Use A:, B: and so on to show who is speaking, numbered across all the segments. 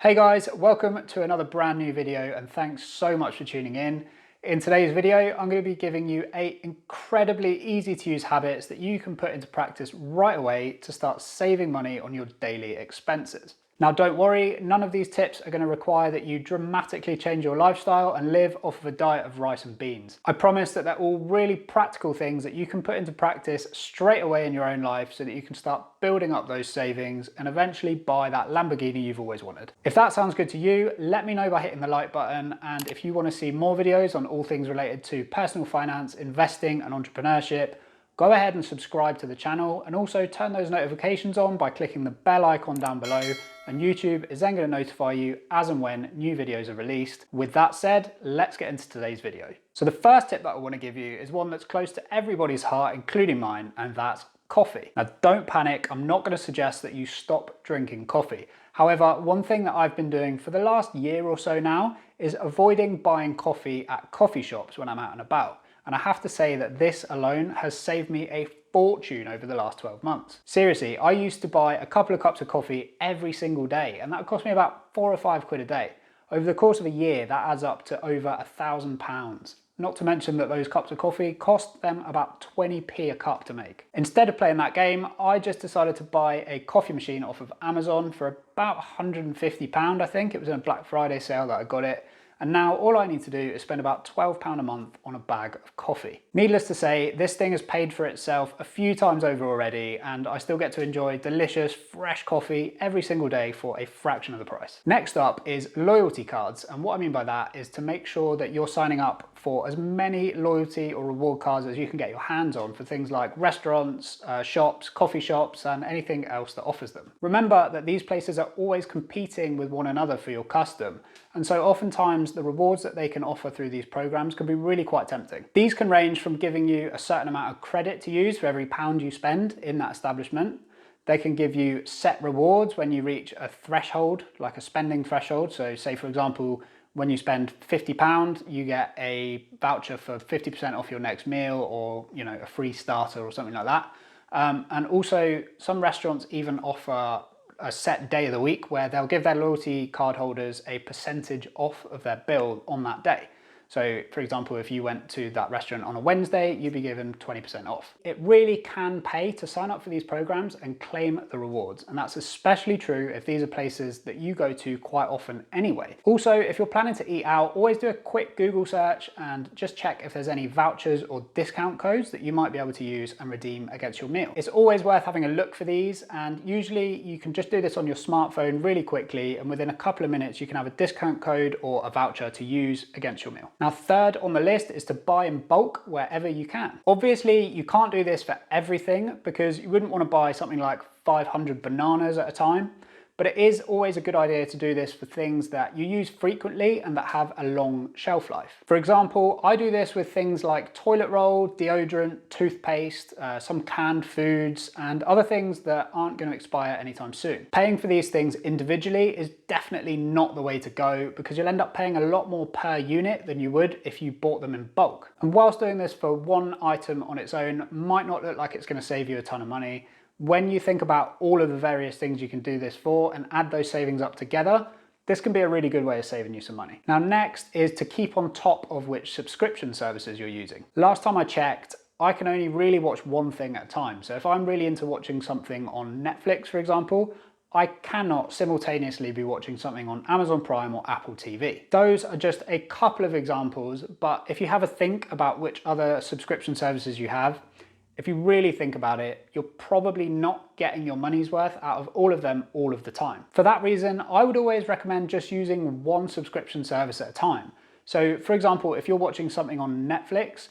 A: Hey guys, welcome to another brand new video and thanks so much for tuning in. In today's video, I'm going to be giving you 8 incredibly easy to use habits that you can put into practice right away to start saving money on your daily expenses. Now don't worry, none of these tips are going to require that you dramatically change your lifestyle and live off of a diet of rice and beans. I promise that they're all really practical things that you can put into practice straight away in your own life so that you can start building up those savings and eventually buy that Lamborghini you've always wanted. If that sounds good to you, let me know by hitting the like button, and if you want to see more videos on all things related to personal finance, investing and entrepreneurship, go ahead and subscribe to the channel, and also turn those notifications on by clicking the bell icon down below, and YouTube is then going to notify you as and when new videos are released. With that said, let's get into today's video. So the first tip that I want to give you is one that's close to everybody's heart, including mine, and that's coffee. Now don't panic, I'm not going to suggest that you stop drinking coffee. However, one thing that I've been doing for the last year or so now is avoiding buying coffee at coffee shops when I'm out and about. And I have to say that this alone has saved me a fortune over the last 12 months. Seriously, I used to buy a couple of cups of coffee every single day, and that would cost me about £4 or £5 a day. Over the course of a year, that adds up to over £1,000. Not to mention that those cups of coffee cost them about 20p a cup to make. Instead of playing that game, I just decided to buy a coffee machine off of Amazon for about £150, I think. It was in a Black Friday sale that I got it. And now all I need to do is spend about £12 a month on a bag of coffee. Needless to say, this thing has paid for itself a few times over already, and I still get to enjoy delicious, fresh coffee every single day for a fraction of the price. Next up is loyalty cards. And what I mean by that is to make sure that you're signing up for as many loyalty or reward cards as you can get your hands on for things like restaurants, shops, coffee shops, and anything else that offers them. Remember that these places are always competing with one another for your custom, and so oftentimes the rewards that they can offer through these programs can be really quite tempting. These can range from giving you a certain amount of credit to use for every pound you spend in that establishment. They can give you set rewards when you reach a threshold, like a spending threshold. So say for example, when you spend £50, you get a voucher for 50% off your next meal, or a free starter or something like that. And also some restaurants even offer a set day of the week where they'll give their loyalty card holders a percentage off of their bill on that day. So for example, if you went to that restaurant on a Wednesday, you'd be given 20% off. It really can pay to sign up for these programs and claim the rewards. And that's especially true if these are places that you go to quite often anyway. Also, if you're planning to eat out, always do a quick Google search and just check if there's any vouchers or discount codes that you might be able to use and redeem against your meal. It's always worth having a look for these, and usually you can just do this on your smartphone really quickly, and within a couple of minutes you can have a discount code or a voucher to use against your meal. Now, third on the list is to buy in bulk wherever you can. Obviously, you can't do this for everything because you wouldn't want to buy something like 500 bananas at a time, but it is always a good idea to do this for things that you use frequently and that have a long shelf life. For example, I do this with things like toilet roll, deodorant, toothpaste, some canned foods, and other things that aren't going to expire anytime soon. Paying for these things individually is definitely not the way to go, because you'll end up paying a lot more per unit than you would if you bought them in bulk. And whilst doing this for one item on its own might not look like it's going to save you a ton of money, when you think about all of the various things you can do this for and add those savings up together, this can be a really good way of saving you some money. Now, next is to keep on top of which subscription services you're using. Last time I checked, I can only really watch one thing at a time. So if I'm really into watching something on Netflix, for example, I cannot simultaneously be watching something on Amazon Prime or Apple TV. Those are just a couple of examples, but if you have a think about which other subscription services you have, if you really think about it, you're probably not getting your money's worth out of all of them all of the time. For that reason, I would always recommend just using one subscription service at a time. So for example, if you're watching something on Netflix,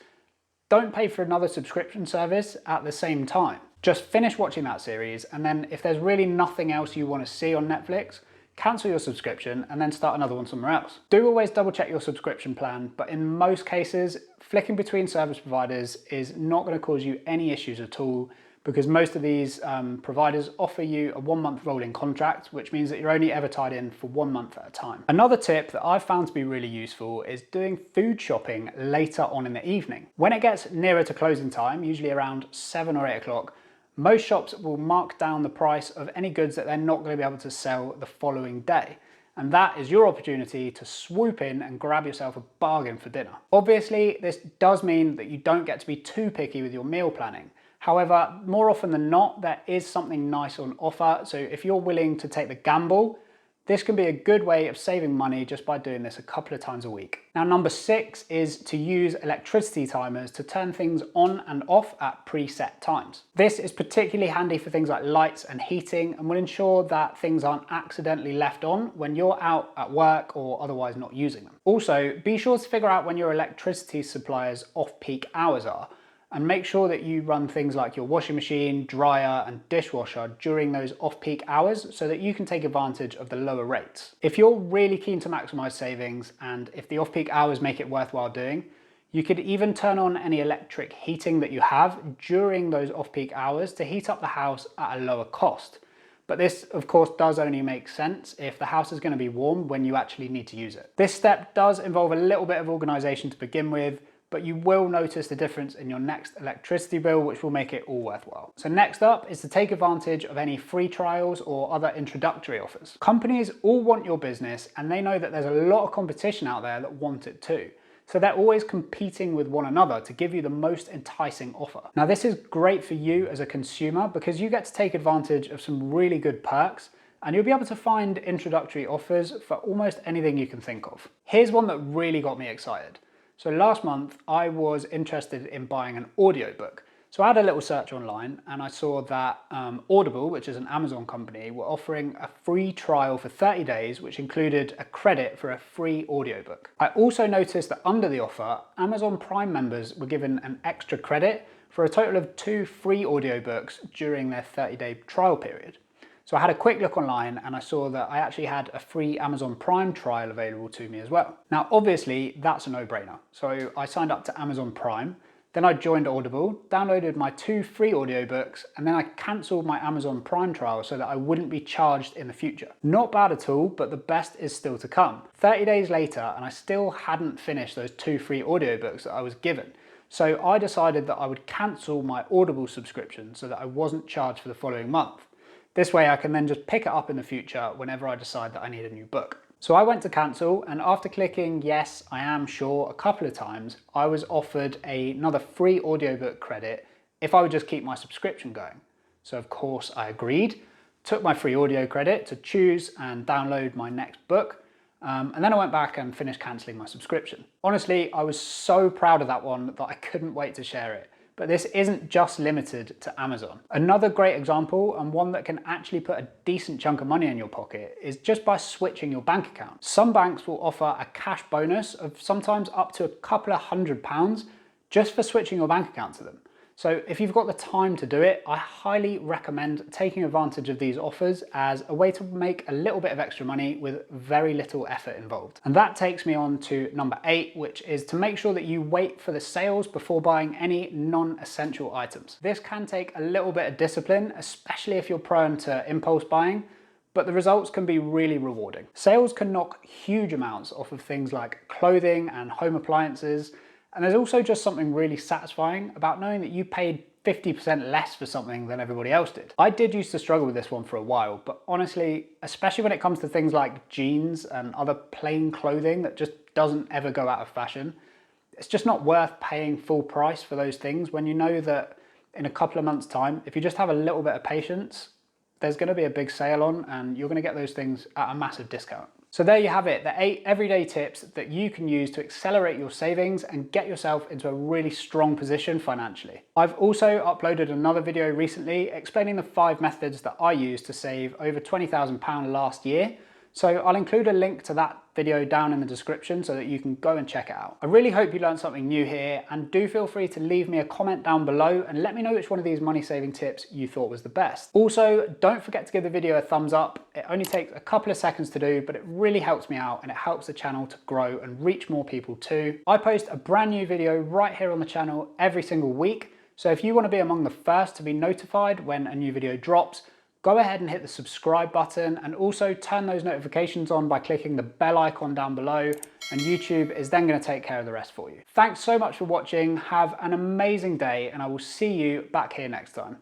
A: don't pay for another subscription service at the same time. Just finish watching that series, and then if there's really nothing else you want to see on Netflix, cancel your subscription and then start another one somewhere else. Do always double check your subscription plan, but in most cases, flicking between service providers is not going to cause you any issues at all, because most of these providers offer you a 1-month rolling contract, which means that you're only ever tied in for 1 month at a time. Another tip that I've found to be really useful is doing food shopping later on in the evening. When it gets nearer to closing time, usually around 7 or 8 o'clock, most shops will mark down the price of any goods that they're not going to be able to sell the following day. And that is your opportunity to swoop in and grab yourself a bargain for dinner. Obviously, this does mean that you don't get to be too picky with your meal planning. However, more often than not, there is something nice on offer. So if you're willing to take the gamble, this can be a good way of saving money just by doing this a couple of times a week. Now, number 6 is to use electricity timers to turn things on and off at preset times. This is particularly handy for things like lights and heating and will ensure that things aren't accidentally left on when you're out at work or otherwise not using them. Also, be sure to figure out when your electricity supplier's off-peak hours are, and make sure that you run things like your washing machine, dryer and dishwasher during those off-peak hours so that you can take advantage of the lower rates. If you're really keen to maximize savings and if the off-peak hours make it worthwhile doing, you could even turn on any electric heating that you have during those off-peak hours to heat up the house at a lower cost. But this, of course, does only make sense if the house is going to be warm when you actually need to use it. This step does involve a little bit of organization to begin with, but you will notice the difference in your next electricity bill, which will make it all worthwhile. So next up is to take advantage of any free trials or other introductory offers. Companies all want your business and they know that there's a lot of competition out there that want it too. So they're always competing with one another to give you the most enticing offer. Now this is great for you as a consumer because you get to take advantage of some really good perks and you'll be able to find introductory offers for almost anything you can think of. Here's one that really got me excited. So last month I was interested in buying an audiobook. So I had a little search online and I saw that Audible, which is an Amazon company, were offering a free trial for 30 days, which included a credit for a free audiobook. I also noticed that under the offer, Amazon Prime members were given an extra credit for a total of 2 free audiobooks during their 30-day trial period. So I had a quick look online and I saw that I actually had a free Amazon Prime trial available to me as well. Now, obviously that's a no-brainer. So I signed up to Amazon Prime, then I joined Audible, downloaded my 2 free audiobooks, and then I cancelled my Amazon Prime trial so that I wouldn't be charged in the future. Not bad at all, but the best is still to come. 30 days later, and I still hadn't finished those 2 free audiobooks that I was given. So I decided that I would cancel my Audible subscription so that I wasn't charged for the following month. This way I can then just pick it up in the future whenever I decide that I need a new book. So I went to cancel and after clicking yes, I am sure a couple of times, I was offered another free audiobook credit if I would just keep my subscription going. So of course I agreed, took my free audio credit to choose and download my next book, and then I went back and finished cancelling my subscription. Honestly, I was so proud of that one that I couldn't wait to share it. But this isn't just limited to Amazon. Another great example, and one that can actually put a decent chunk of money in your pocket, is just by switching your bank account. Some banks will offer a cash bonus of sometimes up to a couple of £100 just for switching your bank account to them. So if you've got the time to do it, I highly recommend taking advantage of these offers as a way to make a little bit of extra money with very little effort involved. And that takes me on to number 8, which is to make sure that you wait for the sales before buying any non-essential items. This can take a little bit of discipline, especially if you're prone to impulse buying, but the results can be really rewarding. Sales can knock huge amounts off of things like clothing and home appliances. And there's also just something really satisfying about knowing that you paid 50% less for something than everybody else did. I did used to struggle with this one for a while, but honestly, especially when it comes to things like jeans and other plain clothing that just doesn't ever go out of fashion, it's just not worth paying full price for those things when you know that in a couple of months' time, if you just have a little bit of patience, there's going to be a big sale on and you're going to get those things at a massive discount. So there you have it, the 8 everyday tips that you can use to accelerate your savings and get yourself into a really strong position financially. I've also uploaded another video recently explaining the 5 methods that I used to save over £20,000 last year. So I'll include a link to that video down in the description so that you can go and check it out. I really hope you learned something new here, and do feel free to leave me a comment down below and let me know which one of these money saving tips you thought was the best. Also, don't forget to give the video a thumbs up. It only takes a couple of seconds to do, but it really helps me out and it helps the channel to grow and reach more people too. I post a brand new video right here on the channel every single week. So if you want to be among the first to be notified when a new video drops, go ahead and hit the subscribe button and also turn those notifications on by clicking the bell icon down below, and YouTube is then going to take care of the rest for you. Thanks so much for watching, have an amazing day, and I will see you back here next time.